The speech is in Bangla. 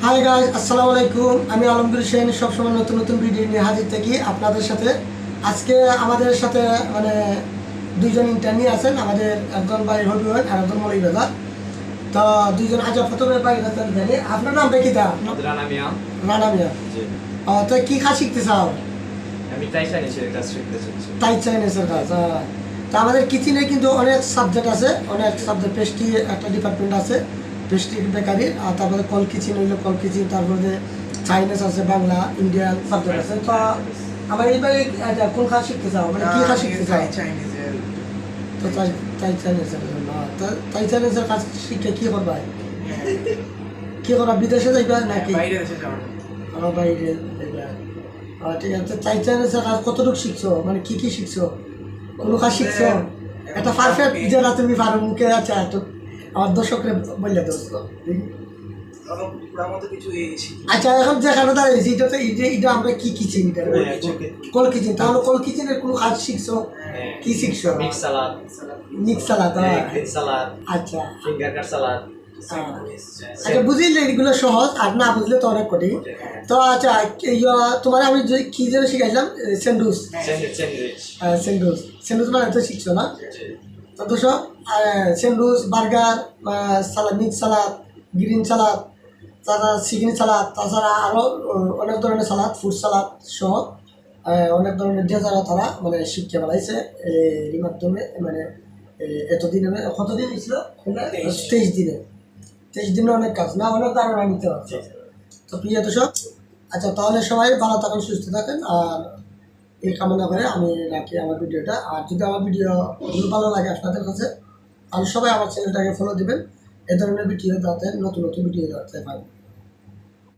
হাই গাইস, আসসালামু আলাইকুম। আমি আলমগীর হোসেন, সবসময় নতুন নতুন ভিডিও নিয়ে হাজির থাকি আপনাদের সাথে। আজকে আমাদের সাথে দুইজন ইন্টারনি আছেন, আমাদের একজন ভাই হবিগঞ্জ আর একজন মৌলভীবাজার। তো দুইজন আজ প্রথমে ভাই জানি আপনার নামটা কি? তা রানা মিয়া। রানা মিয়া। তো কি কাজ শিখতে চাও? আমি তাই চাইনিজের কাজ শিখতে চাইছি। তাই চাইনিজের কাজ। তো আমাদের কিচেনে কিন্তু অনেক সাবজেক্ট আছে, অনেক সাবজেক্ট। পেস্ট্রি একটা ডিপার্টমেন্ট আছে, পেস্ট্রি বেকারি। আর তারপরে কল কিচেন হইলো কল কিচেন, তারপরে চাইনিজ আছে, বাংলা, ইন্ডিয়ান সাবজেক্ট আছে। তো আমার এইবার কোন কাজ শিখতে চাও, মানে কি কাজ শিখতে চাও? তো তাই চাইনিজের জন্য। তো তাই চাইনিজের কাজ শিখে কি করবা? কি করবা, বিদেশে যাইবা নাকি? বাইরে যাইবা। ঠিক আছে। তাই চাইনিজের কাজ কতটুকু শিখছো, মানে কি কি শিখছো, কোনো কাজ শিখছো? একটা পারফেক্ট যেটা তুমি পারো মুখে আছে একটু আমার দর্শকরে বললে দোস্ত। আচ্ছা, এখন যেখানে দাঁড়িয়েছি এটা আমরা কি কিচেন, এটা কল কিচেন। তাহলে কল কিচেনের কোনো কাজ শিখছো? কি শিখছো? Mix salad. Mix salad, green salad, আচ্ছা ফিঙ্গার কাট সালাদ। আচ্ছা, বুঝলে এগুলো সহজ, আর না বুঝলে তো অনেক কঠিন। তো আচ্ছা, তোমার আমি কি যেন শিখাইলাম, স্যান্ডউইচ। স্যান্ডউইচ মানে তো শিখছো না? তো দোষক স্যান্ডউইচ, বার্গার, সালাদ, মিক্স সালাদ, গ্রিন সালাদ, তাছাড়া চিকেন সালাদ, তাছাড়া আরও অনেক ধরনের সালাদ, ফ্রুট সালাদ সহ অনেক ধরনের ডেজার্ট তারা মানে শিক্ষা বাড়াইছে এর মাধ্যমে। মানে এতদিনে কতদিন ছিল? 23 দিনে অনেক কাজ না, অনেক ধারণা নিতে পারছে। তো প্রিয় দর্শক, আচ্ছা তাহলে সবাই ভালো থাকেন, সুস্থ থাকেন, আর এই কামনা করে আমি রাখি আমার ভিডিওটা। আর যদি আমার ভিডিও ভালো লাগে আপনাদের কাছে, তাহলে সবাই আমার চ্যানেলটাকে ফলো দিবেন, এ ধরনের ভিডিও যাতে নতুন নতুন ভিডিও যাতে পাবেন।